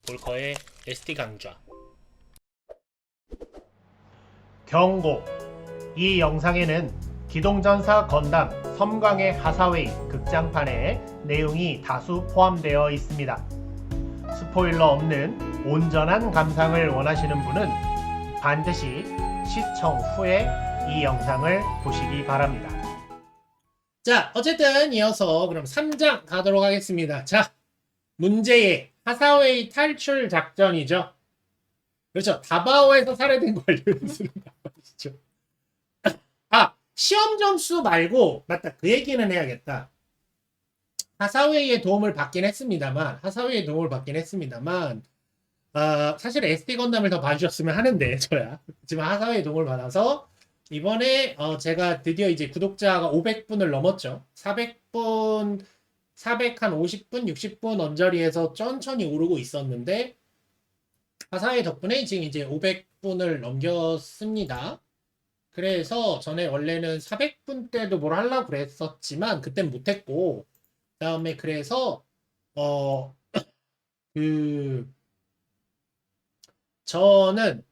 볼커의 SD 강좌. 경고! 이 영상에는 기동전사 건담 섬광의 하사웨이 극장판의 내용이 다수 포함되어 있습니다. 스포일러 없는 온전한 감상을 원하시는 분은 반드시 시청 후에 이 영상을 보시기 바랍니다. 자, 어쨌든 이어서 그럼 3장 가도록 하겠습니다. 자, 문제의 하사웨이 탈출 작전이죠. 그렇죠. 다바오에서 살해된 관료인수는 나오시죠. 아, 시험 점수 말고 맞다. 그 얘기는 해야겠다. 하사웨이의 도움을 받긴 했습니다만 사실 SD 건담을 더 봐주셨으면 하는데 저야 지금 하사웨이 도움을 받아서 이번에 제가 드디어 이제 구독자가 500분을 넘었죠. 400분 450분 60분 언저리에서 천천히 오르고 있었는데 하사웨이 덕분에 지금 이제 500분을 넘겼습니다. 그래서 전에 원래는 400분 때도 뭘 하려고 그랬었지만 그땐 못했고, 그다음에 그래서 그 저는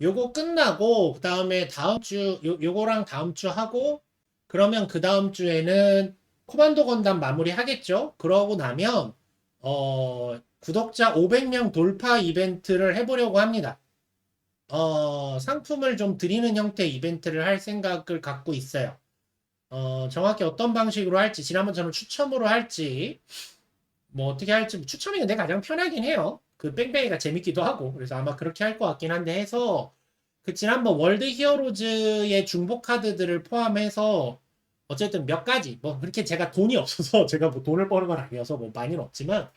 요거 끝나고 그다음에 다음 주 요거랑 다음 주 하고, 그러면 그 다음 주에는 코만도 건담 마무리 하겠죠. 그러고 나면 구독자 500명 돌파 이벤트를 해보려고 합니다. 상품을 좀 드리는 형태의 이벤트를 할 생각을 갖고 있어요. 정확히 어떤 방식으로 할지, 지난번처럼 추첨으로 할지, 뭐 어떻게 할지, 추첨이 근데 가장 편하긴 해요. 그 뺑뺑이가 재밌기도 하고, 그래서 아마 그렇게 할 것 같긴 한데 해서, 그 지난번 월드 히어로즈의 중복 카드들을 포함해서 어쨌든 몇 가지, 뭐 그렇게 제가 돈이 없어서 제가 뭐 돈을 버는 건 아니어서 뭐 많이는 없지만,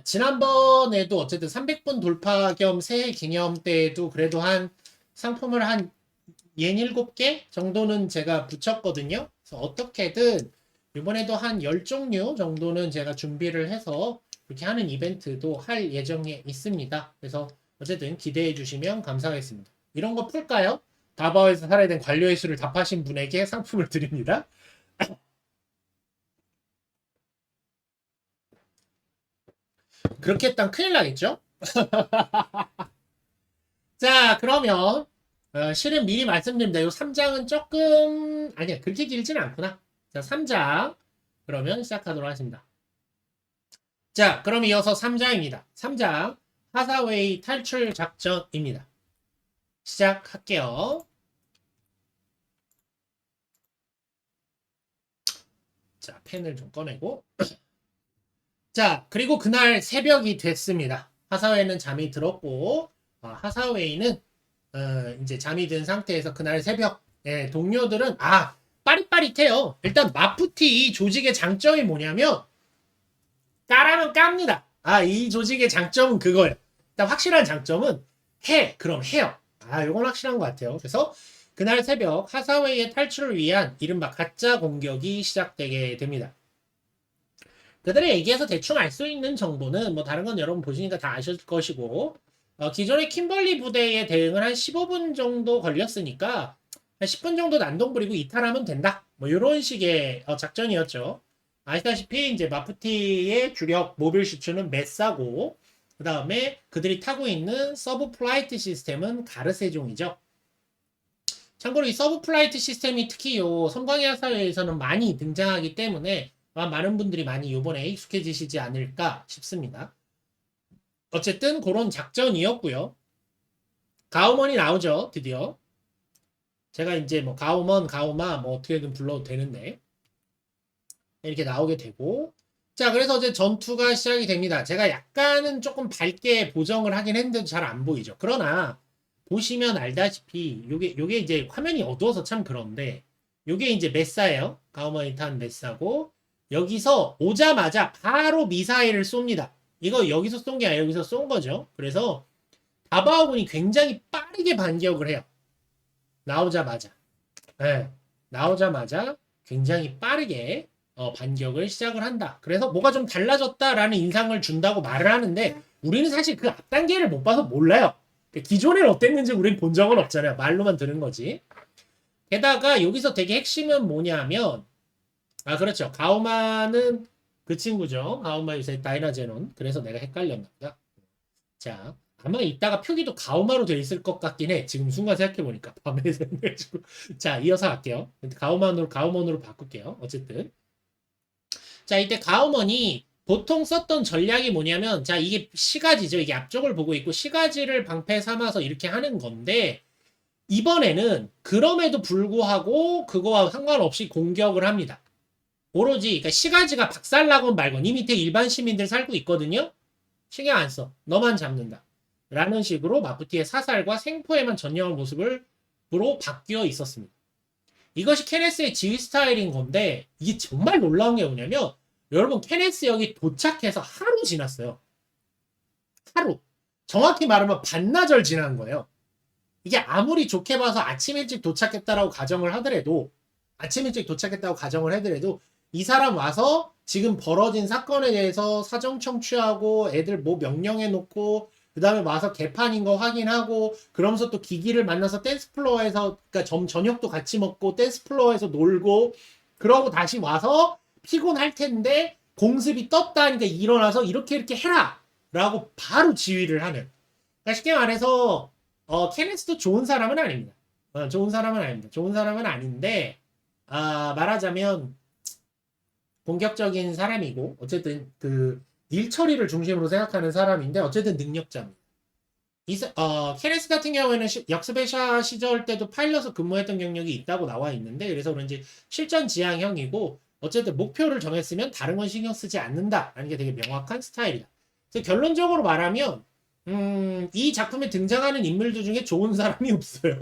지난번에도 어쨌든 300분 돌파 겸 새해 기념 때에도 그래도 한 상품을 한 67개 정도는 제가 붙였거든요. 그래서 어떻게든 이번에도 한 10종류 정도는 제가 준비를 해서 그렇게 하는 이벤트도 할 예정에 있습니다. 그래서 어쨌든 기대해 주시면 감사하겠습니다. 이런 거 풀까요? 다바오에서 살해된 관료의 수를 답하신 분에게 상품을 드립니다. 그렇게 했다면 큰일 나겠죠? 자, 그러면 실은 미리 말씀드립니다. 이 3장은 조금 아니야, 그렇게 길지는 않구나. 자, 3장 그러면 시작하도록 하겠습니다. 자, 그럼 이어서 3장입니다. 3장 하사웨이 탈출 작전입니다. 시작할게요. 자, 펜을 좀 꺼내고. 자, 그리고 그날 새벽이 됐습니다. 하사웨이는 잠이 들었고, 하사웨이는 이제 잠이 든 상태에서 그날 새벽, 동료들은 빠릿빠릿해요. 일단 마푸티 이 조직의 장점이 뭐냐면 까라면 깝니다. 이 조직의 장점은 그거예요. 일단 확실한 장점은 그럼 해요. 이건 확실한 것 같아요. 그래서 그날 새벽 하사웨이의 탈출을 위한 이른바 가짜 공격이 시작되게 됩니다. 그들의 얘기에서 대충 알 수 있는 정보는 뭐 다른 건 여러분 보시니까 다 아실 것이고, 기존의 킴벌리 부대에 대응을 한 15분 정도 걸렸으니까 한 10분 정도 난동 부리고 이탈하면 된다. 뭐 이런 식의 작전이었죠. 아시다시피 이제 마푸티의 주력 모빌 슈츠는 메사고, 그 다음에 그들이 타고 있는 서브 플라이트 시스템은 가르세종이죠. 참고로 이 서브 플라이트 시스템이 특히 요 섬광의 하사회에서는 많이 등장하기 때문에 많은 분들이 많이 이번에 익숙해지시지 않을까 싶습니다. 어쨌든 그런 작전이었고요. 가오먼이 나오죠, 드디어. 제가 이제 뭐 가오먼, 가오마 뭐 어떻게든 불러도 되는데 이렇게 나오게 되고, 자, 그래서 이제 전투가 시작이 됩니다. 제가 약간은 조금 밝게 보정을 하긴 했는데도 잘 안 보이죠. 그러나 보시면 알다시피 요게 이제 화면이 어두워서 참 그런데 요게 이제 메사예요. 가오먼이 탄 메사고, 여기서 오자마자 바로 미사일을 쏩니다. 이거 여기서 쏜 게 아니라 여기서 쏜 거죠. 그래서 다바오군이 굉장히 빠르게 반격을 해요. 나오자마자. 나오자마자 굉장히 빠르게 반격을 시작을 한다. 그래서 뭐가 좀 달라졌다라는 인상을 준다고 말을 하는데 우리는 사실 그 앞단계를 못 봐서 몰라요. 기존에는 어땠는지 우리는 본 적은 없잖아요. 말로만 들은 거지. 게다가 여기서 되게 핵심은 뭐냐면 그렇죠. 가오마는 그 친구죠. 가오마유세 다이나제논. 그래서 내가 헷갈렸나 보다. 자, 아마 이따가 표기도 가오마로 돼 있을 것 같긴 해. 지금 순간 생각해보니까. 밤에 생각해가지고. 자, 이어서 갈게요. 가오먼으로 바꿀게요. 어쨌든. 자, 이때 가오먼이 보통 썼던 전략이 뭐냐면, 자, 이게 시가지죠. 이게 앞쪽을 보고 있고, 시가지를 방패 삼아서 이렇게 하는 건데, 이번에는 그럼에도 불구하고 그거와 상관없이 공격을 합니다. 오로지 그러니까 시가지가 박살나건 말건 이 밑에 일반 시민들 살고 있거든요. 신경 안 써. 너만 잡는다. 라는 식으로 마프티의 사살과 생포에만 전념한 모습으로 바뀌어 있었습니다. 이것이 케네스의 지휘 스타일인 건데 이게 정말 놀라운 게 뭐냐면 여러분 케네스 여기 도착해서 하루 지났어요. 하루. 정확히 말하면 반나절 지난 거예요. 이게 아무리 좋게 봐서 아침 일찍 도착했다고 가정을 하더라도 이 사람 와서 지금 벌어진 사건에 대해서 사정 청취하고 애들 뭐 명령해 놓고 그 다음에 와서 개판인 거 확인하고 그러면서 또 기기를 만나서 댄스 플로어에서 그러니까 저녁도 같이 먹고 댄스 플로어에서 놀고 그러고 다시 와서 피곤할 텐데 공습이 떴다 하니까 일어나서 이렇게 해라 라고 바로 지휘를 하는 그러니까 쉽게 말해서 케네스도 좋은 사람은 아닙니다. 좋은 사람은 아닌데 말하자면 공격적인 사람이고 어쨌든 그 일 처리를 중심으로 생각하는 사람인데 어쨌든 능력자입니다. 케네스 같은 경우에는 역스베샤 시절 때도 파일럿으로 근무했던 경력이 있다고 나와 있는데 그래서 그런지 실전 지향형이고 어쨌든 목표를 정했으면 다른 건 신경 쓰지 않는다라는 게 되게 명확한 스타일이다. 그래서 결론적으로 말하면 이 작품에 등장하는 인물들 중에 좋은 사람이 없어요.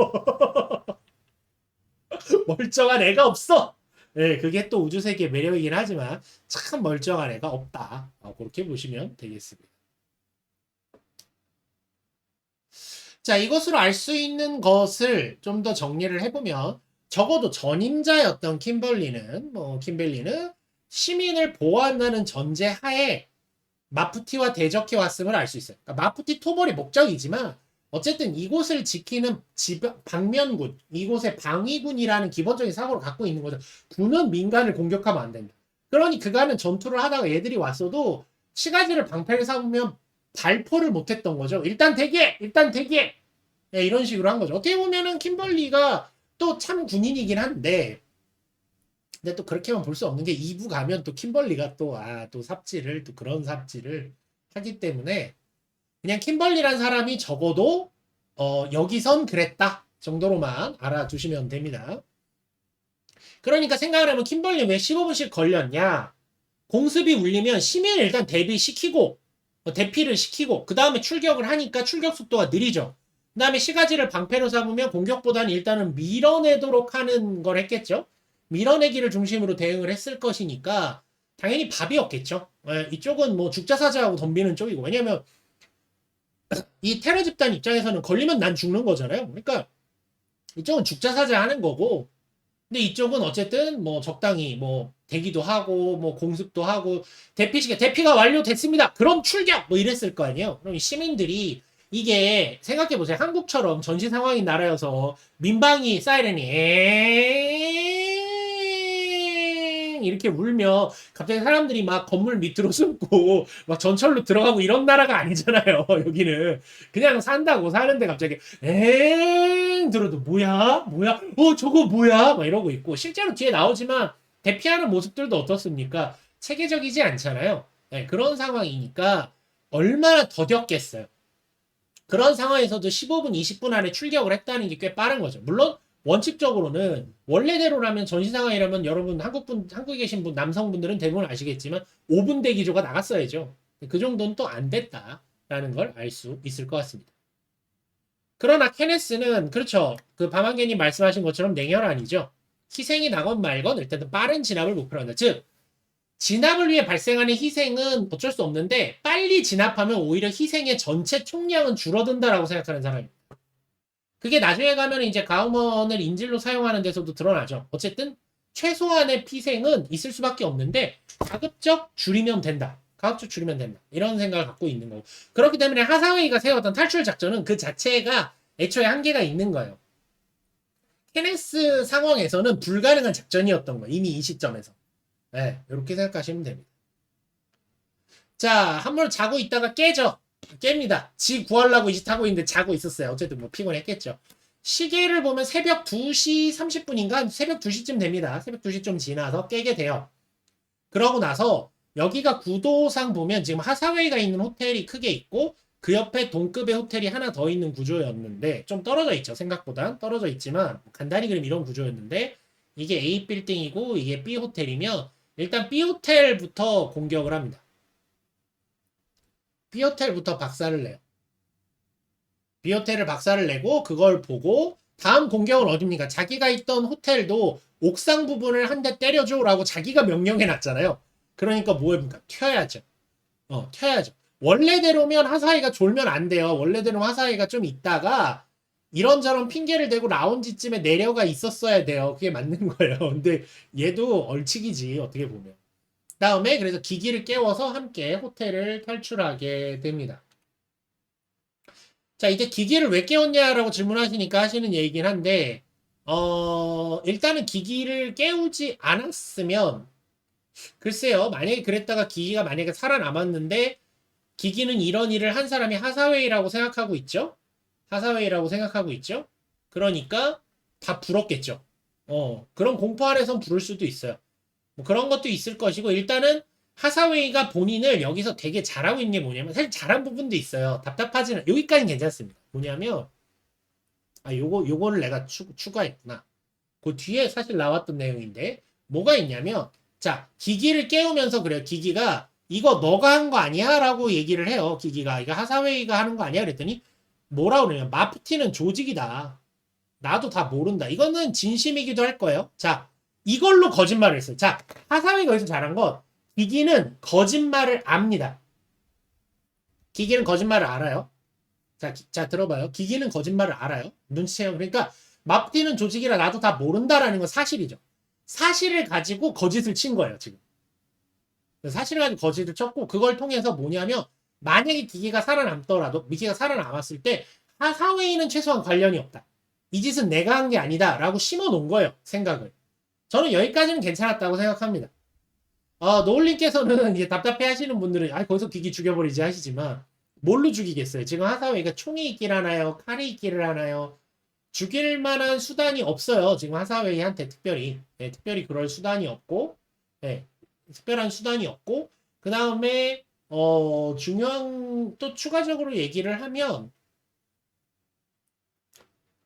멀쩡한 애가 없어. 네, 그게 또 우주세계의 매력이긴 하지만 참 멀쩡한 애가 없다. 그렇게 보시면 되겠습니다. 자, 이것으로 알 수 있는 것을 좀 더 정리를 해보면 적어도 전임자였던 킴ber리는 시민을 보호한다는 전제하에 마프티와 대적해 왔음을 알 수 있어요. 그러니까 마프티 토벌이 목적이지만 어쨌든 이곳을 지키는 방면군, 이곳의 방위군이라는 기본적인 사고를 갖고 있는 거죠. 군은 민간을 공격하면 안 된다. 그러니 그간은 전투를 하다가 얘들이 왔어도 시가지를 방패를 삼으면 발포를 못했던 거죠. 일단 대기해! 네, 이런 식으로 한 거죠. 어떻게 보면은 킴벌리가 또 참 군인이긴 한데 근데 또 그렇게만 볼 수 없는 게 2부 가면 또 킴벌리가 또 그런 삽질을 하기 때문에 그냥 킴벌리란 사람이 적어도 여기선 그랬다 정도로만 알아두시면 됩니다. 그러니까 생각을 하면 킴벌리 왜 15분씩 걸렸냐? 공습이 울리면 시민을 일단 대피를 시키고 그 다음에 출격을 하니까 출격 속도가 느리죠. 그 다음에 시가지를 방패로 삼으면 공격보다는 일단은 밀어내도록 하는 걸 했겠죠. 밀어내기를 중심으로 대응을 했을 것이니까 당연히 밥이었겠죠. 이쪽은 뭐 죽자사자하고 덤비는 쪽이고 왜냐면 이 테러 집단 입장에서는 걸리면 난 죽는 거잖아요. 그러니까 이쪽은 죽자사자 하는 거고 근데 이쪽은 어쨌든 뭐 적당히 뭐 대기도 하고 뭐 공습도 하고 대피가 완료됐습니다. 그럼 출격 뭐 이랬을 거 아니에요. 그럼 시민들이 이게 생각해보세요. 한국처럼 전시 상황인 나라여서 민방위 사이렌이 이렇게 울며 갑자기 사람들이 막 건물 밑으로 숨고 막 전철로 들어가고 이런 나라가 아니잖아요. 여기는 그냥 산다고 사는데 갑자기 들어도 뭐야 저거 뭐야 막 이러고 있고 실제로 뒤에 나오지만 대피하는 모습들도 어떻습니까? 체계적이지 않잖아요. 네, 그런 상황이니까 얼마나 더뎠겠어요. 그런 상황에서도 15분, 20분 안에 출격을 했다는 게 꽤 빠른 거죠. 물론 원칙적으로는 원래대로라면 전시 상황이라면 여러분 한국에 계신 남성분들은 대부분 아시겠지만 5분 대기조가 나갔어야죠. 그 정도는 또 안 됐다라는 걸 알 수 있을 것 같습니다. 그러나 케네스는 그렇죠. 그 밤한개님 말씀하신 것처럼 냉혈한이죠. 희생이 나건 말건 일단은 빠른 진압을 목표로 한다. 즉 진압을 위해 발생하는 희생은 어쩔 수 없는데 빨리 진압하면 오히려 희생의 전체 총량은 줄어든다라고 생각하는 사람입니다. 그게 나중에 가면 이제 가우먼을 인질로 사용하는 데서도 드러나죠. 어쨌든 최소한의 희생은 있을 수밖에 없는데 가급적 줄이면 된다. 이런 생각을 갖고 있는 거고. 그렇기 때문에 하사웨이가 세웠던 탈출 작전은 그 자체가 애초에 한계가 있는 거예요. 케네스 상황에서는 불가능한 작전이었던 거예요. 이미 이 시점에서. 네, 이렇게 생각하시면 됩니다. 자, 한 번 자고 있다가 깨죠. 깹니다. 지 구하려고 이제 타고 있는데 자고 있었어요. 어쨌든 뭐 피곤했겠죠. 시계를 보면 새벽 2시 30분인가? 새벽 2시쯤 됩니다. 새벽 2시 좀 지나서 깨게 돼요. 그러고 나서 여기가 구도상 보면 지금 하사웨이가 있는 호텔이 크게 있고 그 옆에 동급의 호텔이 하나 더 있는 구조였는데 좀 떨어져 있죠. 생각보다 떨어져 있지만 간단히 그림 이런 구조였는데 이게 A 빌딩이고 이게 B 호텔이면 일단 B 호텔부터 공격을 합니다. B 호텔부터 박살을 내요. B 호텔을 박살을 내고 그걸 보고 다음 공격은 어딥니까? 자기가 있던 호텔도 옥상 부분을 한 대 때려줘라고 자기가 명령해 놨잖아요. 그러니까 뭐입니까? 튀어야죠. 튀어야죠. 원래대로면 하사이가 졸면 안 돼요. 원래대로 하사이가 좀 있다가 이런저런 핑계를 대고 라운지쯤에 내려가 있었어야 돼요. 그게 맞는 거예요. 근데 얘도 얼치기지 어떻게 보면. 다음에 그래서 기기를 깨워서 함께 호텔을 탈출하게 됩니다. 자, 이제 기기를 왜 깨웠냐라고 질문하시니까 하시는 얘기긴 한데, 일단은 기기를 깨우지 않았으면, 글쎄요, 만약에 그랬다가 기기가 만약에 살아남았는데, 기기는 이런 일을 한 사람이 하사웨이라고 생각하고 있죠? 하사웨이라고 생각하고 있죠? 그러니까 다 불었겠죠. 그런 공포 아래선 부를 수도 있어요. 뭐 그런 것도 있을 것이고, 일단은 하사웨이가 본인을 여기서 되게 잘하고 있는 게 뭐냐면, 사실 잘한 부분도 있어요. 답답하지는, 여기까지는 괜찮습니다. 뭐냐면, 요거를 내가 추가했구나. 그 뒤에 사실 나왔던 내용인데, 뭐가 있냐면, 자, 기기를 깨우면서 그래요. 기기가, 이거 너가 한 거 아니야? 라고 얘기를 해요. 기기가. 이거 하사웨이가 하는 거 아니야? 그랬더니, 뭐라 그러냐면, 마프티는 조직이다. 나도 다 모른다. 이거는 진심이기도 할 거예요. 자, 이걸로 거짓말을 했어요. 자, 하사웨이가 여기서 잘한 건, 기기는 거짓말을 압니다. 기기는 거짓말을 알아요. 자, 들어봐요. 기기는 거짓말을 알아요. 눈치채요. 그러니까 마프티는 조직이라 나도 다 모른다라는 건 사실이죠. 사실을 가지고 거짓을 친 거예요, 지금. 사실을 가지고 거짓을 쳤고 그걸 통해서 뭐냐면 만약에 기기가 살아남더라도 미키가 살아남았을 때 하사웨이는 최소한 관련이 없다. 이 짓은 내가 한 게 아니다 라고 심어 놓은 거예요, 생각을. 저는 여기까지는 괜찮았다고 생각합니다. 노을님께서는 이제 답답해 하시는 분들은, 거기서 기기 죽여버리지 하시지만, 뭘로 죽이겠어요? 지금 하사웨이가 총이 있길 하나요? 칼이 있기를 하나요? 죽일 만한 수단이 없어요. 지금 하사웨이한테 특별히. 네, 특별히 그럴 수단이 없고, 네, 특별한 수단이 없고, 그 다음에, 중요한, 또 추가적으로 얘기를 하면,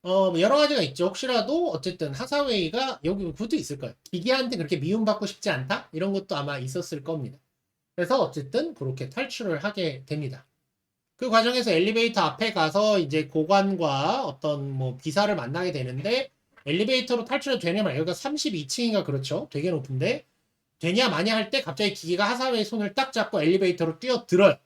여러 가지가 있죠. 혹시라도 어쨌든 하사웨이가 여기 그것도 있을 거예요. 기계한테 그렇게 미움받고 싶지 않다? 이런 것도 아마 있었을 겁니다. 그래서 어쨌든 그렇게 탈출을 하게 됩니다. 그 과정에서 엘리베이터 앞에 가서 이제 고관과 어떤 뭐 비사를 만나게 되는데 엘리베이터로 탈출해도 되냐 말이야. 여기가 32층인가 그렇죠. 되게 높은데 되냐 마냐 할 때 갑자기 기계가 하사웨이 손을 딱 잡고 엘리베이터로 뛰어들어요.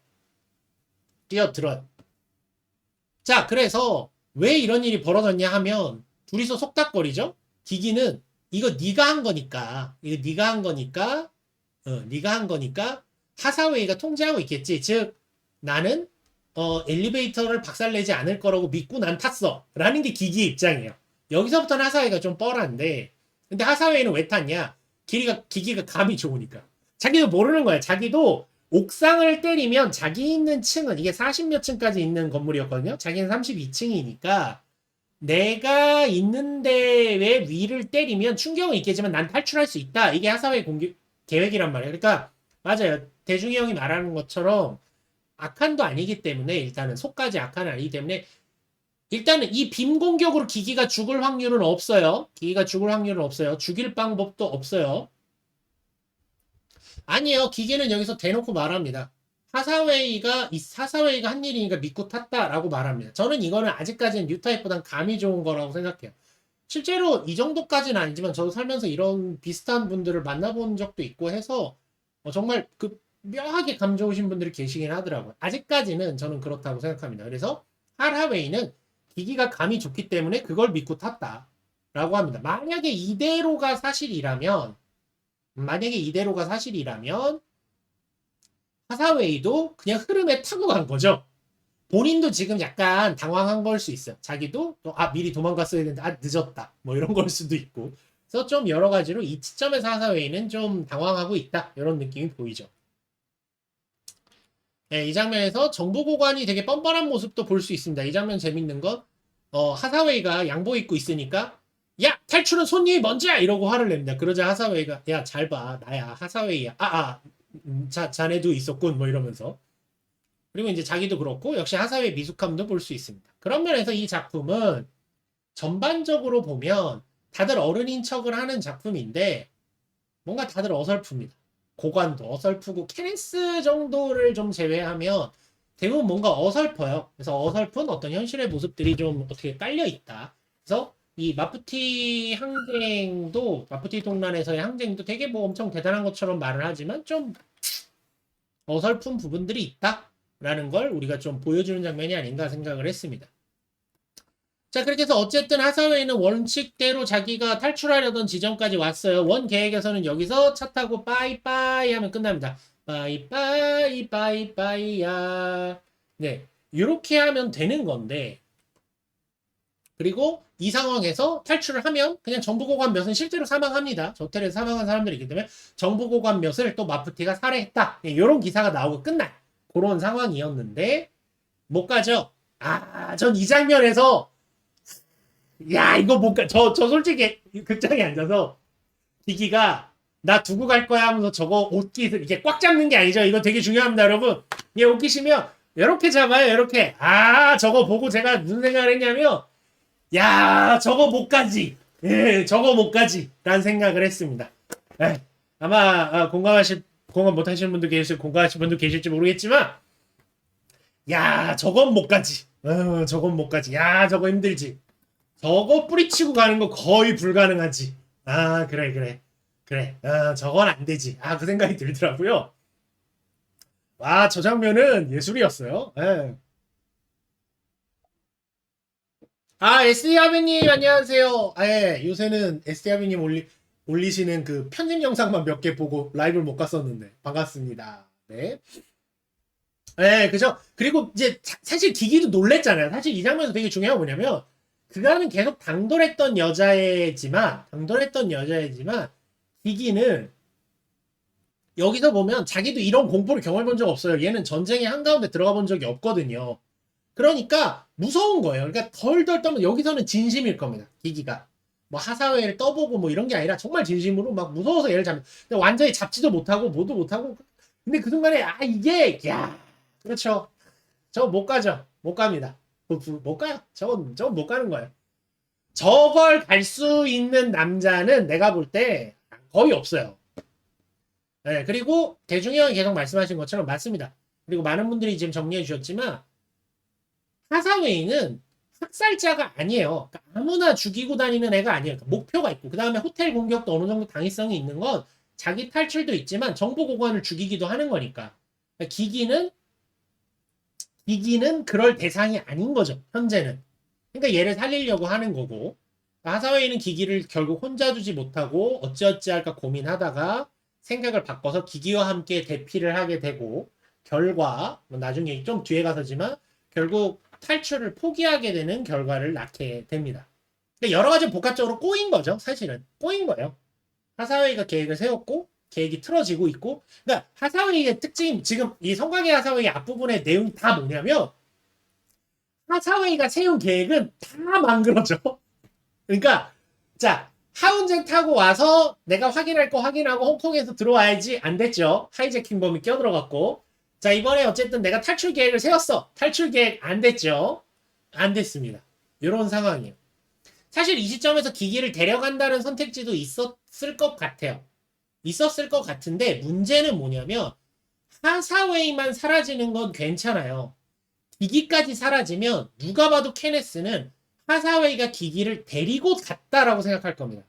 자, 그래서 왜 이런 일이 벌어졌냐 하면 둘이서 속닥거리죠. 기기는 이거 네가 한 거니까 네가 한 거니까 하사웨이가 통제하고 있겠지. 즉 나는 엘리베이터를 박살내지 않을 거라고 믿고 난 탔어 라는 게 기기의 입장이에요. 여기서부터는 하사웨이가 좀 뻔한데 근데 하사웨이는 왜 탔냐? 기기가 감이 좋으니까. 자기도 모르는 거야. 자기도 옥상을 때리면 자기 있는 층은 이게 40몇 층까지 있는 건물이었거든요. 자기는 32층이니까 내가 있는 데의 위를 때리면 충격은 있겠지만 난 탈출할 수 있다. 이게 하사웨이 공격 계획이란 말이에요. 그러니까 맞아요. 대중이 형이 말하는 것처럼 악한도 아니기 때문에 일단은 속까지 악한은 아니기 때문에 일단은 이 빔 공격으로 기기가 죽을 확률은 없어요. 죽일 방법도 없어요. 아니에요. 기계는 여기서 대놓고 말합니다. 하사웨이가 한 일이니까 믿고 탔다라고 말합니다. 저는 이거는 아직까지는 뉴타입보단 감이 좋은 거라고 생각해요. 실제로 이 정도까지는 아니지만 저도 살면서 이런 비슷한 분들을 만나본 적도 있고 해서 정말 그 묘하게 감 좋으신 분들이 계시긴 하더라고요. 아직까지는 저는 그렇다고 생각합니다. 그래서 하사웨이는 기기가 감이 좋기 때문에 그걸 믿고 탔다라고 합니다. 만약에 이대로가 사실이라면 하사웨이도 그냥 흐름에 타고 간 거죠. 본인도 지금 약간 당황한 걸 수 있어요. 자기도 또 미리 도망갔어야 되는데 늦었다 뭐 이런 걸 수도 있고 그래서 좀 여러 가지로 이 시점에서 하사웨이는 좀 당황하고 있다 이런 느낌이 보이죠. 이 장면에서 정보고관이 되게 뻔뻔한 모습도 볼 수 있습니다. 이 장면 재밌는 건 하사웨이가 양복 입고 있으니까 야 탈출은 손님이 먼저야 이러고 화를 냅니다. 그러자 하사웨이가 야 잘 봐 나야 하사웨이야 자네도 있었군 뭐 이러면서 그리고 이제 자기도 그렇고 역시 하사웨이 미숙함도 볼 수 있습니다. 그런 면에서 이 작품은 전반적으로 보면 다들 어른인 척을 하는 작품인데 뭔가 다들 어설픕니다. 고관도 어설프고 케네스 정도를 좀 제외하면 대부분 뭔가 어설퍼요. 그래서 어설픈 어떤 현실의 모습들이 좀 어떻게 깔려 있다. 그래서 이 마푸티 항쟁도 마푸티 동란에서의 항쟁도 되게 뭐 엄청 대단한 것처럼 말을 하지만 좀 어설픈 부분들이 있다라는 걸 우리가 좀 보여주는 장면이 아닌가 생각을 했습니다. 자, 그렇게 해서 어쨌든 하사웨이는 원칙대로 자기가 탈출하려던 지점까지 왔어요. 원 계획에서는 여기서 차 타고 빠이빠이 하면 끝납니다. 빠이빠이 빠이빠이야. 네, 이렇게 하면 되는 건데 그리고 이 상황에서 탈출을 하면 그냥 정보고관 몇은 실제로 사망합니다. 저 호텔에서 사망한 사람들이 있기 때문에 정보고관 몇을 또 마푸티가 살해했다. 네, 이런 기사가 나오고 끝날 그런 상황이었는데 못 가죠. 전 이 장면에서 야 이거 못 가. 저 솔직히 극장에 앉아서 기기가 나 두고 갈 거야 하면서 저거 옷깃 이렇게 꽉 잡는 게 아니죠. 이거 되게 중요합니다, 여러분. 예, 옷깃이면 이렇게 잡아요, 이렇게. 저거 보고 제가 무슨 생각을 했냐면 야 저거 못 가지. 예, 저거 못 가지. 라는 생각을 했습니다. 아마 공감 못 하시는 분도 계실, 공감하시는 분도 계실지 모르겠지만 야 저건 못 가지. 저건 못 가지. 야 저거 힘들지. 저거 뿌리치고 가는 거 거의 불가능하지. 그래. 저건 안 되지. 그 생각이 들더라고요. 와, 저 장면은 예술이었어요. 예. SD 아비님, 안녕하세요. 예, 요새는 SD 아비님 올리시는 그 편집 영상만 몇 개 보고 라이브를 못 갔었는데, 반갑습니다. 네. 예, 그죠? 그리고 이제 사실 기기도 놀랬잖아요. 사실 이 장면에서 되게 중요한 건 뭐냐면, 그가는 계속 당돌했던 여자애지만 기기는 여기서 보면 자기도 이런 공포를 경험해 본 적 없어요. 얘는 전쟁의 한가운데 들어가 본 적이 없거든요. 그러니까 무서운 거예요. 그러니까 덜덜 떨면 여기서는 진심일 겁니다. 기기가. 뭐 하사회를 떠보고 뭐 이런 게 아니라 정말 진심으로 막 무서워서 얘를 잡는. 완전히 잡지도 못하고 뭐도 못하고. 근데 그 순간에 이게 그렇죠. 저 못 가죠. 못 갑니다. 못 가요. 저건 못 가는 거예요. 저걸 갈 수 있는 남자는 내가 볼 때 거의 없어요. 네, 그리고 대중이 형이 계속 말씀하신 것처럼 맞습니다. 그리고 많은 분들이 지금 정리해 주셨지만 하사웨이는 학살자가 아니에요. 그러니까 아무나 죽이고 다니는 애가 아니에요. 그러니까 목표가 있고 그 다음에 호텔 공격도 어느 정도 당위성이 있는 건 자기 탈출도 있지만 정보 고관을 죽이기도 하는 거니까. 그러니까 기기는 그럴 대상이 아닌 거죠. 현재는. 그러니까 얘를 살리려고 하는 거고 하사웨이는 기기를 결국 혼자 두지 못하고 어찌어찌 할까 고민하다가 생각을 바꿔서 기기와 함께 대피를 하게 되고 결과 나중에 좀 뒤에 가서지만 결국 탈출을 포기하게 되는 결과를 낳게 됩니다. 그러니까 여러 가지 복합적으로 꼬인 거죠. 사실은 꼬인 거예요. 하사웨이가 계획을 세웠고 계획이 틀어지고 있고 그러니까 하사웨이의 특징 지금 이 성광의 하사웨이 앞부분의 내용이 다 뭐냐면 하사웨이가 세운 계획은 다 망그러져. 그러니까 자 하운젠 타고 와서 내가 확인할 거 확인하고 홍콩에서 들어와야지 안 됐죠. 하이제킹범이 껴들어갔고 자 이번에 어쨌든 내가 탈출 계획을 세웠어. 탈출 계획 안 됐죠. 안 됐습니다. 이런 상황이에요. 사실 이 시점에서 기기를 데려간다는 선택지도 있었을 것 같아요. 있었을 것 같은데 문제는 뭐냐면 하사웨이만 사라지는 건 괜찮아요. 기기까지 사라지면 누가 봐도 케네스는 하사웨이가 기기를 데리고 갔다라고 생각할 겁니다.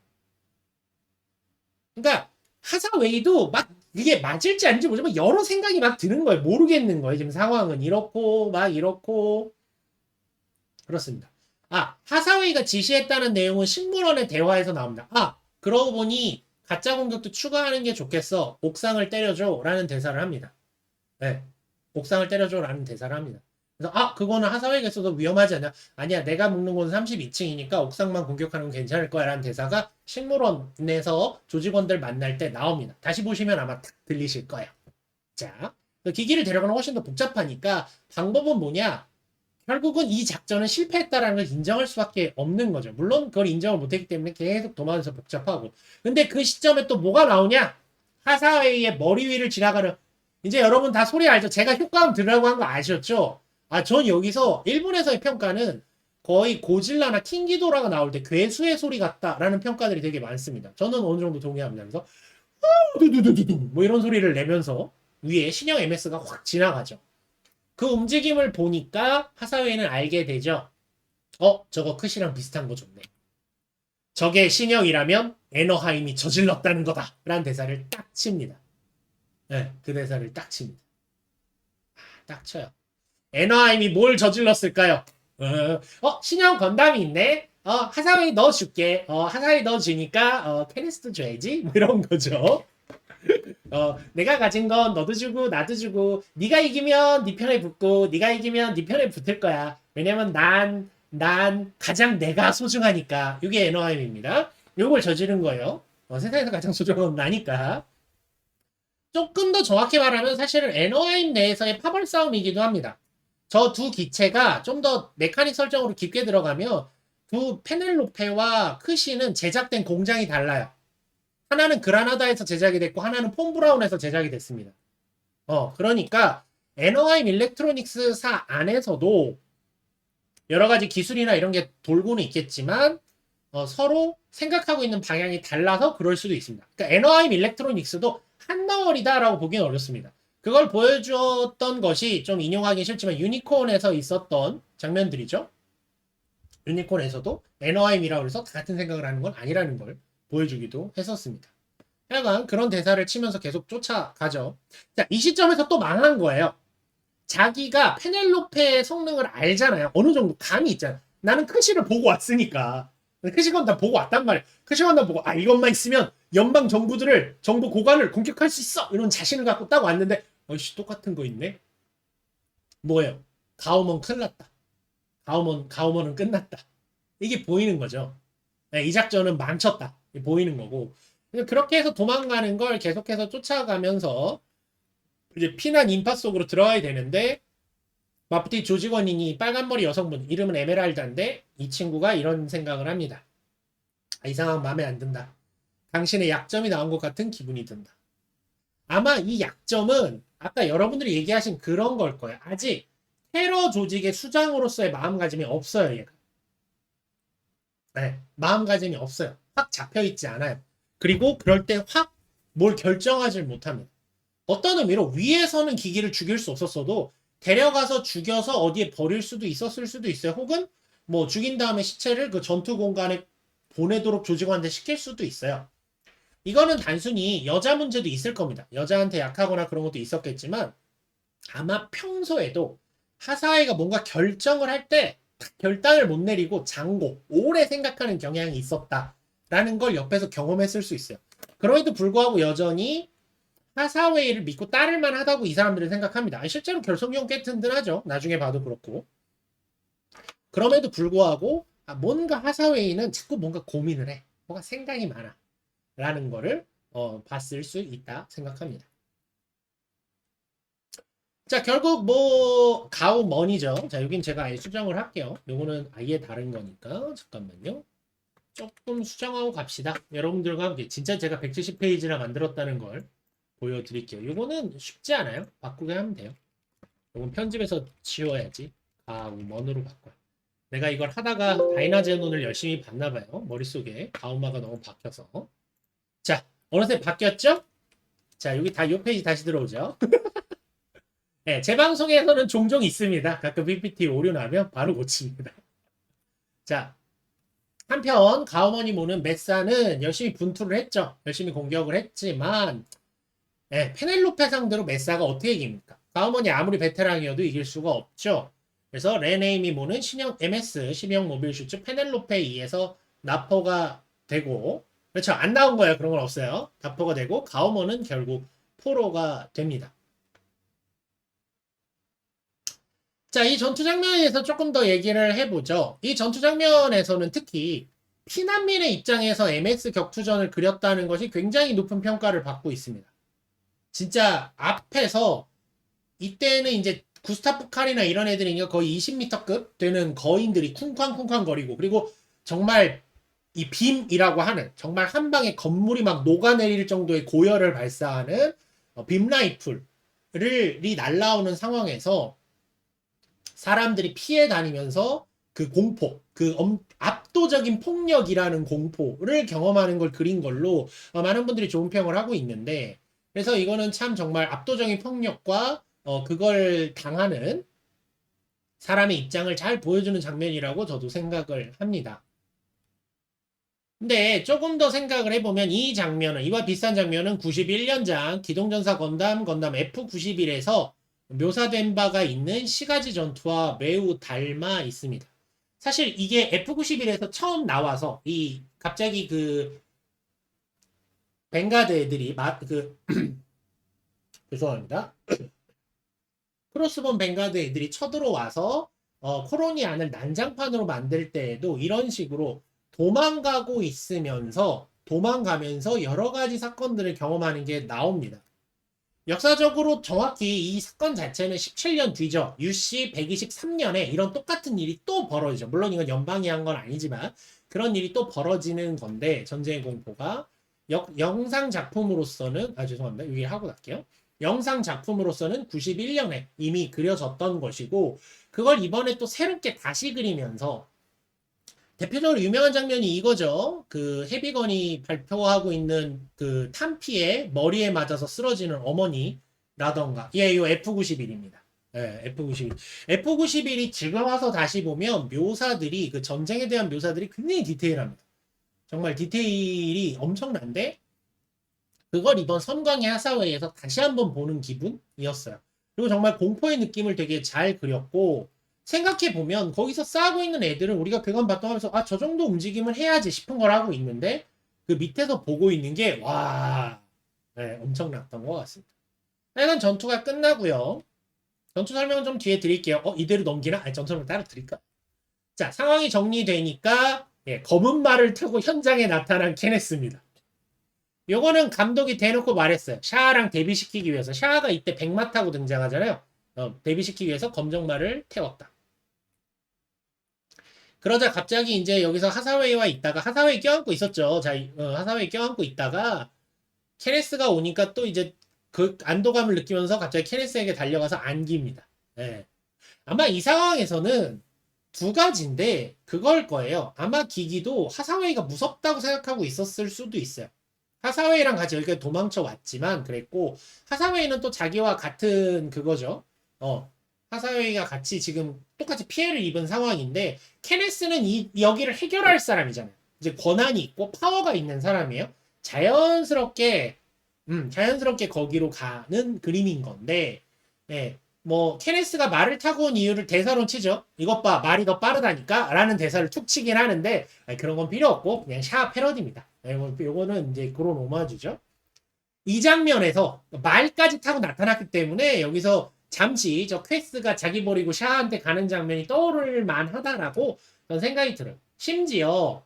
그러니까 하사웨이도 막 이게 맞을지 아닌지 모르지만 여러 생각이 막 드는 거예요. 모르겠는 거예요. 지금 상황은 이렇고 막 이렇고 그렇습니다. 하사웨이가 지시했다는 내용은 식물원의 대화에서 나옵니다. 그러고 보니 가짜 공격도 추가하는 게 좋겠어. 옥상을 때려줘 라는 대사를 합니다. 네. 옥상을 때려줘 라는 대사를 합니다. 그래서 그거는 하사웨이가 있어도 위험하지 않냐? 아니야, 내가 묵는 곳은 32층이니까 옥상만 공격하는 건 괜찮을 거야 라는 대사가 식물원에서 조직원들 만날 때 나옵니다. 다시 보시면 아마 딱 들리실 거예요. 자, 그 기기를 데려가는 훨씬 더 복잡하니까 방법은 뭐냐? 결국은 이 작전은 실패했다라는 걸 인정할 수밖에 없는 거죠. 물론 그걸 인정을 못했기 때문에 계속 도망가서 복잡하고. 근데 그 시점에 또 뭐가 나오냐? 하사웨이의 머리 위를 지나가는, 이제 여러분 다 소리 알죠? 제가 효과음 들으라고 한 거 아셨죠? 전 여기서 일본에서의 평가는 거의 고질라나 킹기도라가 나올 때 괴수의 소리 같다라는 평가들이 되게 많습니다. 저는 어느 정도 동의합니다. 그래서 뭐 이런 소리를 내면서 위에 신형 MS가 확 지나가죠. 그 움직임을 보니까 하사웨이는 알게 되죠. 저거 크시랑 비슷한 거 좋네. 저게 신형이라면 에너하임이 저질렀다는 거다. 라는 대사를 딱 칩니다. 네, 그 대사를 딱 칩니다. 딱 쳐요. 에너하임이 뭘 저질렀을까요? 신형 건담이 있네. 하사웨이 넣어줄게. 하사웨이 넣어주니까 케네스도 줘야지. 뭐 이런 거죠. 내가 가진 건 너도 주고 나도 주고, 네가 이기면 네 편에 붙고 네가 이기면 네 편에 붙을 거야. 왜냐면 난 가장 내가 소중하니까. 이게 에너하임입니다. 요걸 저지른 거예요. 세상에서 가장 소중한 건 나니까. 조금 더 정확히 말하면 사실은 에너하임 내에서의 파벌 싸움이기도 합니다. 저 두 기체가 좀 더 메카닉 설정으로 깊게 들어가면 두 페넬로페와 크시는 제작된 공장이 달라요. 하나는 그라나다에서 제작이 됐고 하나는 폰브라운에서 제작이 됐습니다. 그러니까 에너하임 일렉트로닉스사 안에서도 여러 가지 기술이나 이런 게 돌고는 있겠지만 서로 생각하고 있는 방향이 달라서 그럴 수도 있습니다. 그러니까 에너하임 일렉트로닉스도 한덩어리다라고 보기는 어렵습니다. 그걸 보여주었던 것이 좀 인용하기 싫지만 유니콘에서 있었던 장면들이죠. 유니콘에서도 에너하임이라고 해서 다 같은 생각을 하는 건 아니라는 걸 보여주기도 했었습니다. 하여간 그런 대사를 치면서 계속 쫓아가죠. 자, 이 시점에서 또 망한 거예요. 자기가 페넬로페의 성능을 알잖아요. 어느 정도 감이 있잖아요. 나는 크시를 보고 왔으니까. 크시 건담 보고 왔단 말이에요. 크시 건담 보고 이것만 있으면 연방 정부들을, 정부 고관을 공격할 수 있어! 이런 자신을 갖고 딱 왔는데 어이씨 똑같은 거 있네? 뭐예요? 가오몬 큰일 났다. 가오몬은 끝났다. 이게 보이는 거죠. 네, 이 작전은 망쳤다. 보이는 거고. 그렇게 해서 도망가는 걸 계속해서 쫓아가면서 이제 피난 인파 속으로 들어가야 되는데 마프티 조직원이니 빨간머리 여성분, 이름은 에메랄다인데 이 친구가 이런 생각을 합니다. 이 상황 마음에 안 든다. 당신의 약점이 나온 것 같은 기분이 든다. 아마 이 약점은 아까 여러분들이 얘기하신 그런 걸 거예요. 아직 테러 조직의 수장으로서의 마음가짐이 없어요, 얘가. 네, 마음가짐이 없어요. 확 잡혀있지 않아요. 그리고 그럴 때 확 뭘 결정하지 못합니다. 어떤 의미로 위에서는 기기를 죽일 수 없었어도 데려가서 죽여서 어디에 버릴 수도 있었을 수도 있어요. 혹은 뭐 죽인 다음에 시체를 그 전투 공간에 보내도록 조직원한테 시킬 수도 있어요. 이거는 단순히 여자 문제도 있을 겁니다. 여자한테 약하거나 그런 것도 있었겠지만 아마 평소에도 하사웨이가 뭔가 결정을 할 때 결단을 못 내리고 장고, 오래 생각하는 경향이 있었다라는 걸 옆에서 경험했을 수 있어요. 그럼에도 불구하고 여전히 하사웨이를 믿고 따를 만하다고 이 사람들은 생각합니다. 실제로 결속력 꽤 든든하죠. 나중에 봐도 그렇고. 그럼에도 불구하고 뭔가 하사웨이는 자꾸 뭔가 고민을 해. 뭔가 생각이 많아. 라는 거를 봤을 수 있다 생각합니다. 자, 결국 뭐 가오머니죠. 자, 여긴 제가 아예 수정을 할게요. 요거는 아예 다른 거니까 잠깐만요. 조금 수정하고 갑시다. 여러분들과 함께 진짜 제가 170페이지나 만들었다는 걸 보여드릴게요. 요거는 쉽지 않아요. 바꾸게 하면 돼요. 요건 편집해서 지워야지. 가오먼으로 바꿔요. 내가 이걸 하다가 다이나제논을 열심히 봤나봐요. 머릿속에 가오마가 너무 박혀서. 자, 어느새 바뀌었죠? 자, 여기 다 요 페이지 다시 들어오죠. 네, 제 방송에서는 종종 있습니다. 가끔 PPT 오류 나면 바로 고칩니다. 자, 한편 가오머니 모는 메사는 열심히 분투를 했죠. 열심히 공격을 했지만 페넬로페 상대로 메사가 어떻게 이깁니까? 가오머니 아무리 베테랑이어도 이길 수가 없죠. 그래서 레네이미 모는 신형 MS 12형 모빌 슈츠 페넬로페에 의해서 납포가 되고, 그렇죠, 안 나온 거예요. 그런 건 없어요. 납포가 되고 가오머는 결국 포로가 됩니다. 자, 이 전투 장면에서 조금 더 얘기를 해보죠. 이 전투 장면에서는 특히 피난민의 입장에서 MS 격투전을 그렸다는 것이 굉장히 높은 평가를 받고 있습니다. 진짜 앞에서 이때는 이제 구스타프 칼이나 이런 애들이 거의 20m급 되는 거인들이 쿵쾅쿵쾅 거리고, 그리고 정말 이 빔이라고 하는 정말 한 방에 건물이 막 녹아내릴 정도의 고열을 발사하는 빔 라이플이 날라오는 상황에서 사람들이 피해 다니면서 그 공포, 그 압도적인 폭력이라는 공포를 경험하는 걸 그린 걸로 많은 분들이 좋은 평을 하고 있는데, 그래서 이거는 참 정말 압도적인 폭력과 그걸 당하는 사람의 입장을 잘 보여주는 장면이라고 저도 생각을 합니다. 근데 조금 더 생각을 해보면 이 장면은, 이와 비슷한 장면은 91년작 기동전사 건담 F91에서 묘사된 바가 있는 시가지 전투와 매우 닮아 있습니다. 사실 이게 F91에서 처음 나와서 이 갑자기 그 벵가드 애들이 죄송합니다. 크로스본 벵가드 애들이 쳐들어와서 코로니안을 난장판으로 만들 때에도 이런 식으로 도망가면서 여러 가지 사건들을 경험하는 게 나옵니다. 역사적으로 정확히 이 사건 자체는 17년 뒤죠. UC 123년에 이런 똑같은 일이 또 벌어지죠. 물론 이건 연방이 한 건 아니지만 그런 일이 또 벌어지는 건데, 전쟁의 공포가 영상 작품으로서는 죄송합니다. 여기 하고 갈게요. 영상 작품으로서는 91년에 이미 그려졌던 것이고, 그걸 이번에 또 새롭게 다시 그리면서 대표적으로 유명한 장면이 이거죠. 그 헤비건이 발표하고 있는 그 탄피의 머리에 맞아서 쓰러지는 어머니라던가. 예, 이 F91입니다. 예, F91. F91이 지금 와서 다시 보면 묘사들이, 그 전쟁에 대한 묘사들이 굉장히 디테일합니다. 정말 디테일이 엄청난데, 그걸 이번 섬광의 하사웨이에서 다시 한번 보는 기분이었어요. 그리고 정말 공포의 느낌을 되게 잘 그렸고, 생각해보면 거기서 싸우고 있는 애들은 우리가 그건 봤던 하면서 저 정도 움직임을 해야지 싶은 걸 하고 있는데, 그 밑에서 보고 있는 게 네, 엄청났던 것 같습니다. 하여간 전투가 끝나고요. 전투 설명은 좀 뒤에 드릴게요. 이대로 넘기나? 전투 설명 따로 드릴까? 자, 상황이 정리되니까 검은 말을 타고 현장에 나타난 케네스입니다. 요거는 감독이 대놓고 말했어요. 샤아랑 데뷔시키기 위해서. 샤아가 이때 백마 타고 등장하잖아요. 데뷔시키기 위해서 검정말을 태웠다. 그러자 갑자기 이제 여기서 하사웨이와 있다가, 하사웨이 껴안고 있었죠. 자, 하사웨이 껴안고 있다가 케네스가 오니까 또 이제 그 안도감을 느끼면서 갑자기 케네스에게 달려가서 안깁니다. 예. 아마 이 상황에서는 두 가지인데 그걸 거예요. 아마 기기도 하사웨이가 무섭다고 생각하고 있었을 수도 있어요. 하사웨이랑 같이 여기까지 도망쳐 왔지만 그랬고, 하사웨이는 또 자기와 같은 그거죠. 하사웨이가 같이 지금 똑같이 피해를 입은 상황인데, 케네스는 여기를 해결할 사람이잖아요. 이제 권한이 있고 파워가 있는 사람이에요. 자연스럽게 거기로 가는 그림인 건데, 네, 뭐 케네스가 말을 타고 온 이유를 대사로 치죠. 이것 봐, 말이 더 빠르다니까 라는 대사를 툭 치긴 하는데, 그런 건 필요 없고 그냥 샤 패러디입니다. 요거는 이제 그런 오마주죠. 이 장면에서 말까지 타고 나타났기 때문에 여기서 잠시 저 퀘스가 자기 버리고 샤한테 가는 장면이 떠오를 만하다라고 저는 생각이 들어요. 심지어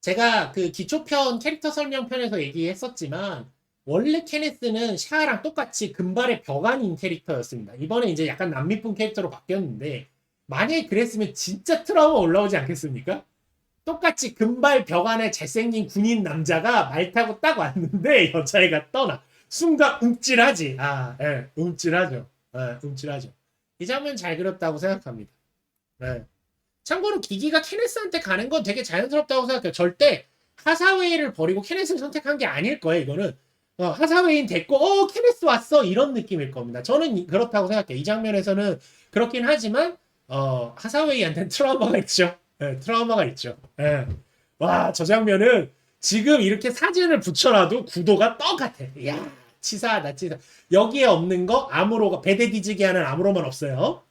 제가 그 기초편 캐릭터 설명편에서 얘기했었지만, 원래 케네스는 샤랑 똑같이 금발의 벽안인 캐릭터였습니다. 이번에 이제 약간 남미풍 캐릭터로 바뀌었는데, 만약에 그랬으면 진짜 트라우마 올라오지 않겠습니까? 똑같이 금발 벽안에 잘생긴 군인 남자가 말 타고 딱 왔는데 여자애가 떠나. 순간 움찔하지. 움찔하죠. 움찔하죠. 이 장면 잘 그렸다고 생각합니다. 참고로 기기가 케네스한테 가는 건 되게 자연스럽다고 생각해요. 절대 하사웨이를 버리고 케네스를 선택한 게 아닐 거예요. 이거는 하사웨이는 됐고 케네스 왔어 이런 느낌일 겁니다. 저는 그렇다고 생각해요. 이 장면에서는 그렇긴 하지만 하사웨이한테는 트라우마가 있죠. 트라우마가 있죠. 와, 저 장면은 지금 이렇게 사진을 붙여놔도 구도가 똑같아. 이야, 치사하다, 치사. 여기에 없는 거 아무로가 배대 뒤지게 하는 아무로만 없어요.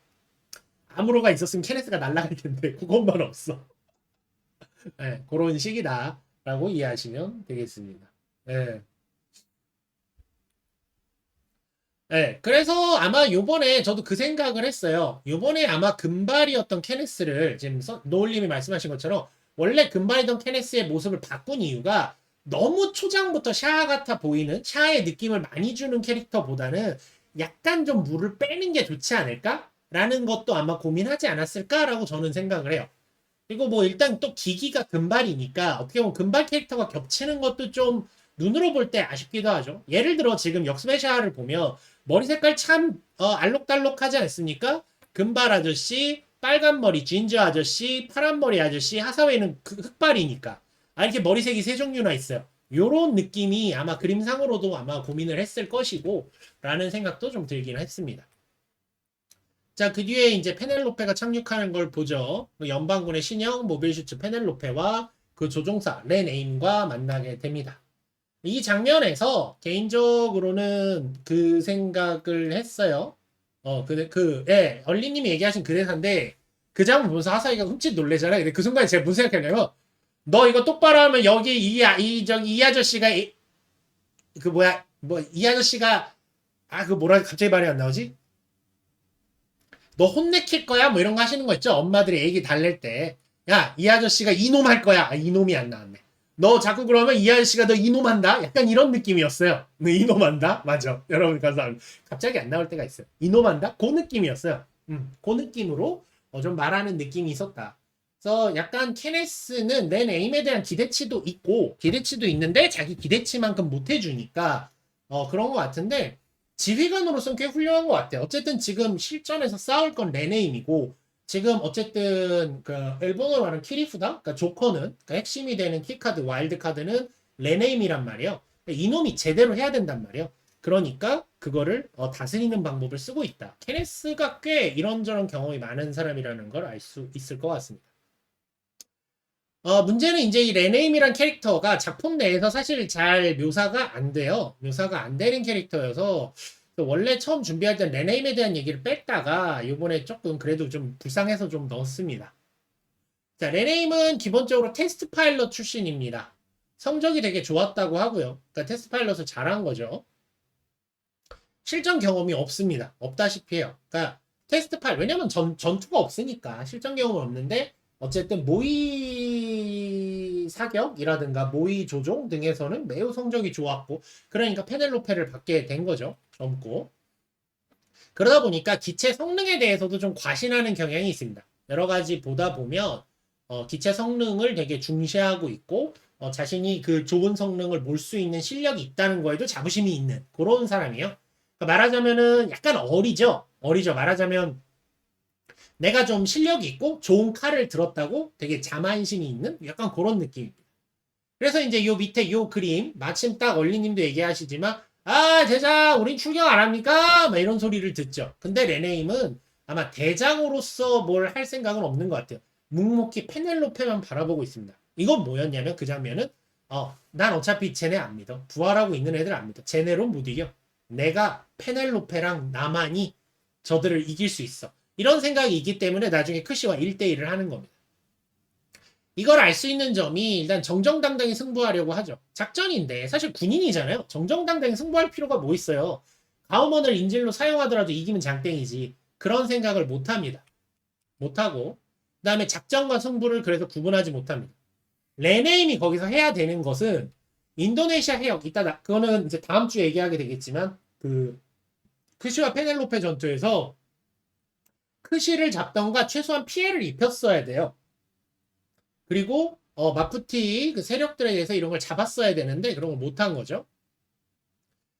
아무로가 있었으면 케네스가 날아갈 텐데 그것만 없어. 그런 식이다라고 이해하시면 되겠습니다. 그래서 아마 요번에 저도 그 생각을 했어요. 요번에 아마 금발이었던 케네스를 지금 노을님이 말씀하신 것처럼 원래 금발이던 케네스의 모습을 바꾼 이유가, 너무 초장부터 샤아 같아 보이는, 샤아의 느낌을 많이 주는 캐릭터보다는 약간 좀 물을 빼는 게 좋지 않을까라는 것도 아마 고민하지 않았을까라고 저는 생각을 해요. 그리고 뭐 일단 또 기기가 금발이니까 어떻게 보면 금발 캐릭터가 겹치는 것도 좀 눈으로 볼 때 아쉽기도 하죠. 예를 들어 지금 역스페셜을 보면 머리 색깔 참 알록달록하지 않습니까? 금발 아저씨, 빨간 머리 진저 아저씨, 파란 머리 아저씨, 하사웨이는 흑발이니까. 아 이렇게 머리색이 세 종류나 있어요. 요런 느낌이 아마 그림상으로도 아마 고민을 했을 것이고 라는 생각도 좀 들긴 했습니다. 자, 그 뒤에 이제 페넬로페가 착륙하는 걸 보죠. 연방군의 신형 모빌 슈트 페넬로페와 그 조종사 렌에임과 만나게 됩니다. 이 장면에서 개인적으로는 그 생각을 했어요. 예, 얼리님이 얘기하신 그 대사인데 그 장면 보면서 하사이가 흠칫 놀래잖아요. 근데 그 순간에 제가 무슨 생각했냐면 너 이거 똑바로 하면 여기 이 아저씨가 이 아저씨가 그 뭐라 갑자기 말이 안 나오지? 너 혼내킬 거야? 뭐 이런 거 하시는 거 있죠? 엄마들이 애기 달랠 때. 야, 이 아저씨가 이놈 할 거야. 이놈이 안 나왔네. 너 자꾸 그러면 이 아저씨가 너 이놈 한다? 약간 이런 느낌이었어요. 네, 이놈 한다? 맞아. 여러분, 감사합니다. 갑자기 안 나올 때가 있어요. 이놈 한다? 그 느낌이었어요. 그 느낌으로 좀 말하는 느낌이 있었다. 그래서 약간 케네스는 내 에임에 대한 기대치도 있는데 자기 기대치만큼 못 해주니까 그런 것 같은데 지휘관으로서는 꽤 훌륭한 것 같아요. 어쨌든 지금 실전에서 싸울 건 레네임이고 지금 어쨌든 그 일본어로 말하는 키리프다, 그러니까 조커는 그러니까 핵심이 되는 키카드, 와일드 카드는 레네임이란 말이에요. 이놈이 제대로 해야 된단 말이에요. 그러니까 그거를 다스리는 방법을 쓰고 있다. 케네스가 꽤 이런저런 경험이 많은 사람이라는 걸 알 수 있을 것 같습니다. 문제는 이제 이 레네임이란 캐릭터가 작품 내에서 사실 잘 묘사가 안 돼요. 묘사가 안 되는 캐릭터여서 원래 처음 준비할 땐 레네임에 대한 얘기를 뺐다가 이번에 조금 그래도 좀 불쌍해서 좀 넣었습니다. 자, 레네임은 기본적으로 테스트 파일럿 출신입니다. 성적이 되게 좋았다고 하고요. 그러니까 테스트 파일럿을 잘한 거죠. 실전 경험이 없습니다. 없다시피 해요. 그러니까 테스트 파일, 왜냐면 전투가 없으니까 실전 경험은 없는데 어쨌든 모의 사격이라든가 모의 조종 등에서는 매우 성적이 좋았고 그러니까 페넬로페를 받게 된 거죠. 젊고 그러다 보니까 기체 성능에 대해서도 좀 과신하는 경향이 있습니다. 여러 가지 보다 보면 기체 성능을 되게 중시하고 있고 자신이 그 좋은 성능을 몰 수 있는 실력이 있다는 거에도 자부심이 있는 그런 사람이에요. 그러니까 말하자면은 약간 어리죠. 말하자면 내가 좀 실력이 있고 좋은 칼을 들었다고 되게 자만심이 있는 약간 그런 느낌입니다. 그래서 이제 요 밑에 요 그림 마침 딱 얼리님도 얘기하시지만 대장 우린 출격 안 합니까? 막 이런 소리를 듣죠. 근데 레네임은 아마 대장으로서 뭘 할 생각은 없는 것 같아요. 묵묵히 페넬로페만 바라보고 있습니다. 이건 뭐였냐면 그 장면은 난 어차피 쟤네 안 믿어. 부활하고 있는 애들 안 믿어. 쟤네로 못 이겨. 내가 페넬로페랑 나만이 저들을 이길 수 있어. 이런 생각이 있기 때문에 나중에 크시와 1대1을 하는 겁니다. 이걸 알 수 있는 점이 일단 정정당당히 승부하려고 하죠. 작전인데 사실 군인이잖아요. 정정당당히 승부할 필요가 뭐 있어요. 가우먼을 인질로 사용하더라도 이기면 장땡이지. 그런 생각을 못합니다. 못하고 그 다음에 작전과 승부를 그래서 구분하지 못합니다. 레네임이 거기서 해야 되는 것은 인도네시아 해역 그거는 이제 다음 주에 얘기하게 되겠지만 그 크시와 페넬로페 전투에서 크시를 잡던가 최소한 피해를 입혔어야 돼요. 그리고 마푸티 그 세력들에 대해서 이런 걸 잡았어야 되는데 그런 걸 못한 거죠.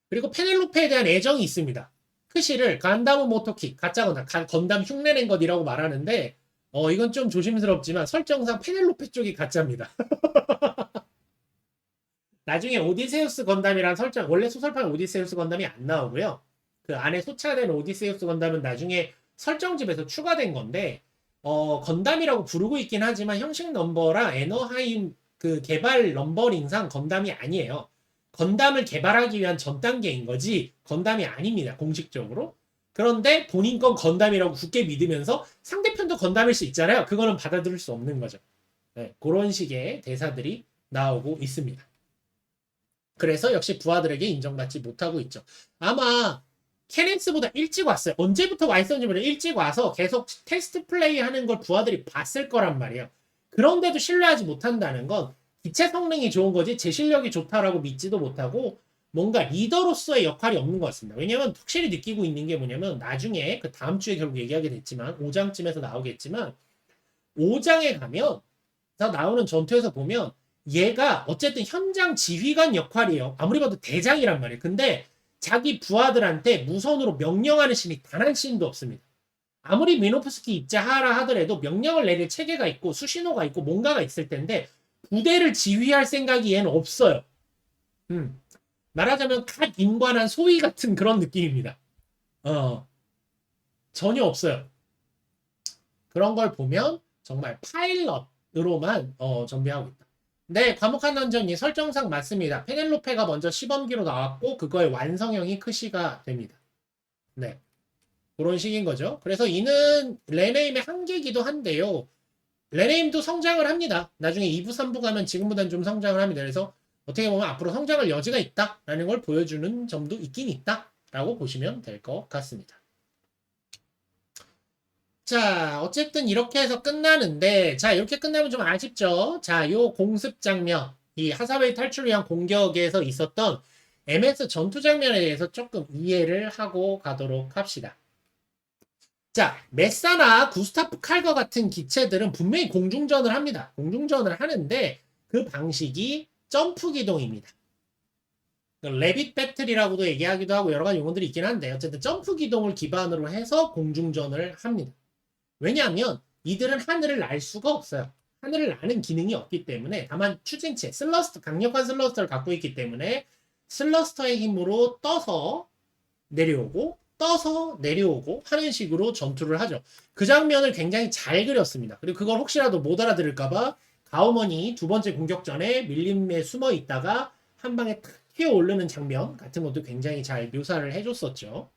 그리고 페넬로페에 대한 애정이 있습니다. 크시를 간다무 모토키 가짜 건담 흉내낸 것이라고 말하는데 이건 좀 조심스럽지만 설정상 페넬로페 쪽이 가짜입니다. 나중에 오디세우스 건담이란 설정 원래 소설판 오디세우스 건담이 안 나오고요. 그 안에 소차된 오디세우스 건담은 나중에 설정집에서 추가된 건데 건담이라고 부르고 있긴 하지만 형식 넘버랑 에너하임 그 개발 넘버링상 건담이 아니에요. 건담을 개발하기 위한 전 단계인 거지 건담이 아닙니다. 공식적으로. 그런데 본인 건 건담이라고 굳게 믿으면서 상대편도 건담일 수 있잖아요. 그거는 받아들일 수 없는 거죠. 네, 그런 식의 대사들이 나오고 있습니다. 그래서 역시 부하들에게 인정받지 못하고 있죠. 아마 케넨스보다 일찍 왔어요. 언제부터 와 있었는지 모르겠는데 일찍 와서 계속 테스트 플레이 하는 걸 부하들이 봤을 거란 말이에요. 그런데도 신뢰하지 못한다는 건 기체 성능이 좋은 거지 제 실력이 좋다라고 믿지도 못하고 뭔가 리더로서의 역할이 없는 것 같습니다. 왜냐면 확실히 느끼고 있는 게 뭐냐면 나중에 그 다음 주에 결국 얘기하게 됐지만 5장쯤에서 나오겠지만 5장에 가면 다 나오는 전투에서 보면 얘가 어쨌든 현장 지휘관 역할이에요. 아무리 봐도 대장이란 말이에요. 근데 자기 부하들한테 무선으로 명령하는 씬이 단 한 씬도 없습니다. 아무리 미노프스키 입자하라 하더라도 명령을 내릴 체계가 있고 수신호가 있고 뭔가가 있을 텐데 부대를 지휘할 생각이 얘는 없어요. 말하자면 갓 임관한 소위 같은 그런 느낌입니다. 전혀 없어요. 그런 걸 보면 정말 파일럿으로만 전개하고 있다. 네, 과묵한 던전이 설정상 맞습니다. 페넬로페가 먼저 시범기로 나왔고 그거의 완성형이 크시가 됩니다. 네, 그런 식인 거죠. 그래서 이는 레네임의 한계이기도 한데요. 레네임도 성장을 합니다. 나중에 2부, 3부 가면 지금보다는 좀 성장을 합니다. 그래서 어떻게 보면 앞으로 성장할 여지가 있다라는 걸 보여주는 점도 있긴 있다라고 보시면 될 것 같습니다. 자, 어쨌든 이렇게 해서 끝나는데, 자, 이렇게 끝나면 좀 아쉽죠? 자, 요 공습 장면, 이 하사웨이 탈출을 위한 공격에서 있었던 MS 전투 장면에 대해서 조금 이해를 하고 가도록 합시다. 자, 메사나 구스타프 칼과 같은 기체들은 분명히 공중전을 합니다. 공중전을 하는데 그 방식이 점프 기동입니다. 레빗 배틀이라고도 얘기하기도 하고 여러 가지 용어들이 있긴 한데 어쨌든 점프 기동을 기반으로 해서 공중전을 합니다. 왜냐하면 이들은 하늘을 날 수가 없어요. 하늘을 나는 기능이 없기 때문에 다만 추진체, 슬러스터, 강력한 슬러스터를 갖고 있기 때문에 슬러스터의 힘으로 떠서 내려오고 하는 식으로 전투를 하죠. 그 장면을 굉장히 잘 그렸습니다. 그리고 그걸 혹시라도 못 알아들을까봐 가오먼이 두 번째 공격 전에 밀림에 숨어 있다가 한 방에 탁 튀어 오르는 장면 같은 것도 굉장히 잘 묘사를 해줬었죠.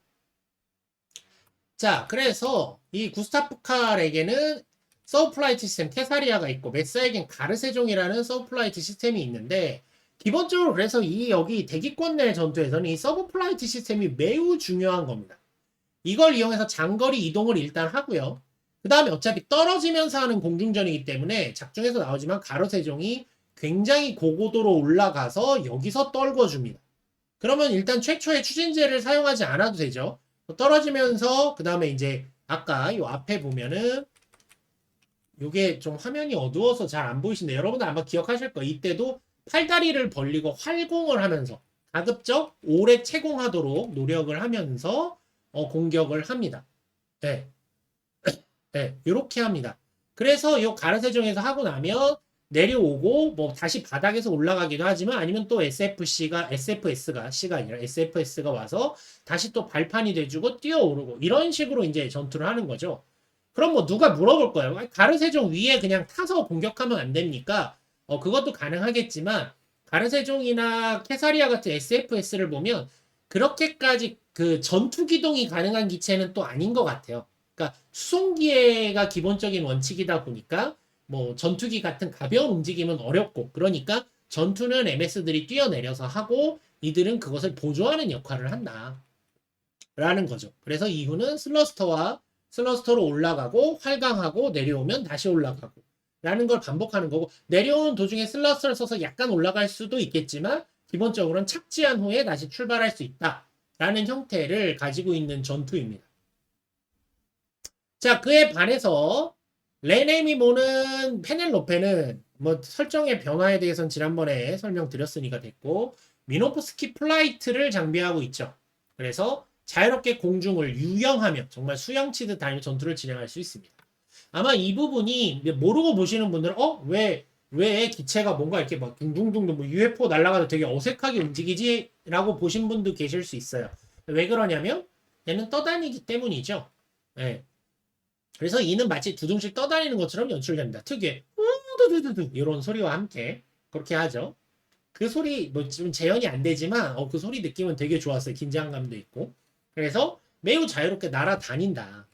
자, 그래서 이 구스타프 칼에게는 서브플라이트 시스템 테사리아가 있고 메사에겐 가르세종이라는 서브플라이트 시스템이 있는데 기본적으로 그래서 이 여기 대기권 내 전투에서는 이 서브플라이트 시스템이 매우 중요한 겁니다. 이걸 이용해서 장거리 이동을 일단 하고요. 그 다음에 어차피 떨어지면서 하는 공중전이기 때문에 작중에서 나오지만 가르세종이 굉장히 고고도로 올라가서 여기서 떨궈줍니다. 그러면 일단 최초의 추진제를 사용하지 않아도 되죠. 떨어지면서 그 다음에 이제 아까 요 앞에 보면은 요게 좀 화면이 어두워서 잘 안 보이시는데 여러분들 아마 기억하실 거예요. 이때도 팔다리를 벌리고 활공을 하면서 가급적 오래 채공하도록 노력을 하면서 공격을 합니다. 네. 네, 이렇게 합니다. 그래서 요 가르세종에서 하고 나면 내려오고 뭐 다시 바닥에서 올라가기도 하지만 아니면 또 C가 아니라 SFS가 와서 다시 또 발판이 돼주고 뛰어오르고 이런 식으로 이제 전투를 하는 거죠. 그럼 뭐 누가 물어볼 거예요. 가르세종 위에 그냥 타서 공격하면 안 됩니까? 그것도 가능하겠지만 가르세종이나 케사리아 같은 SFS를 보면 그렇게까지 그 전투 기동이 가능한 기체는 또 아닌 것 같아요. 그러니까 수송기가 기본적인 원칙이다 보니까 뭐 전투기 같은 가벼운 움직임은 어렵고 그러니까 전투는 MS들이 뛰어내려서 하고 이들은 그것을 보조하는 역할을 한다. 라는 거죠. 그래서 이후는 슬러스터로 올라가고 활강하고 내려오면 다시 올라가고 라는 걸 반복하는 거고 내려오는 도중에 슬러스터를 써서 약간 올라갈 수도 있겠지만 기본적으로는 착지한 후에 다시 출발할 수 있다. 라는 형태를 가지고 있는 전투입니다. 자, 그에 반해서 레네임이 모는 페넬로페는 뭐 설정의 변화에 대해서는 지난번에 설명드렸으니까 됐고 미노프스키 플라이트를 장비하고 있죠. 그래서 자유롭게 공중을 유영하며 정말 수영치듯 다니며 전투를 진행할 수 있습니다. 아마 이 부분이 모르고 보시는 분들은 왜 기체가 뭔가 이렇게 막 둥둥둥 뭐 UFO 날아가도 되게 어색하게 움직이지? 라고 보신 분도 계실 수 있어요. 왜 그러냐면 얘는 떠다니기 때문이죠. 네. 그래서 이는 마치 두둥실 떠다니는 것처럼 연출됩니다. 특유의 우두두두두 이런 소리와 함께 그렇게 하죠. 그 소리 뭐 좀 재현이 안 되지만 그 소리 느낌은 되게 좋았어요. 긴장감도 있고. 그래서 매우 자유롭게 날아다닌다.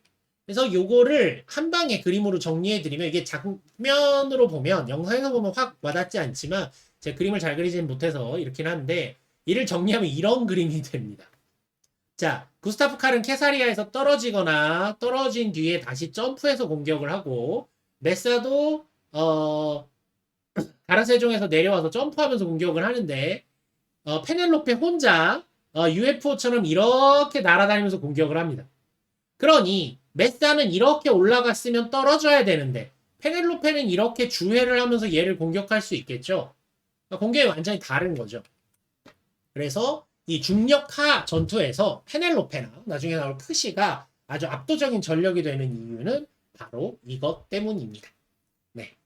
그래서 요거를 한 방의 그림으로 정리해드리면 이게 장면으로 보면 영상에서 보면 확 와닿지 않지만 제 그림을 잘 그리지는 못해서 이렇긴 한데 이를 정리하면 이런 그림이 됩니다. 자, 구스타프 칼은 케사리아에서 떨어진 뒤에 다시 점프해서 공격을 하고 메사도 가르세종에서 내려와서 점프하면서 공격을 하는데 페넬로페 혼자 UFO처럼 이렇게 날아다니면서 공격을 합니다. 그러니 메사는 이렇게 올라갔으면 떨어져야 되는데 페넬로페는 이렇게 주회를 하면서 얘를 공격할 수 있겠죠. 공격이 완전히 다른 거죠. 그래서 이 중력하 전투에서 페넬로페나 나중에 나올 크시가 아주 압도적인 전력이 되는 이유는 바로 이것 때문입니다. 네.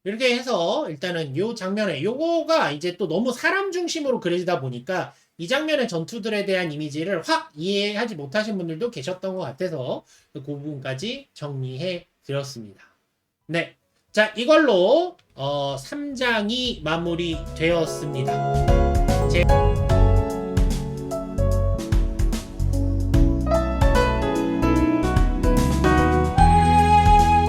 이렇게 해서 일단은 요 장면에 요거가 이제 또 너무 사람 중심으로 그려지다 보니까 이 장면의 전투들에 대한 이미지를 확 이해하지 못하신 분들도 계셨던 것 같아서 그 부분까지 정리해 드렸습니다. 네. 자, 이걸로 3장이 마무리되었습니다.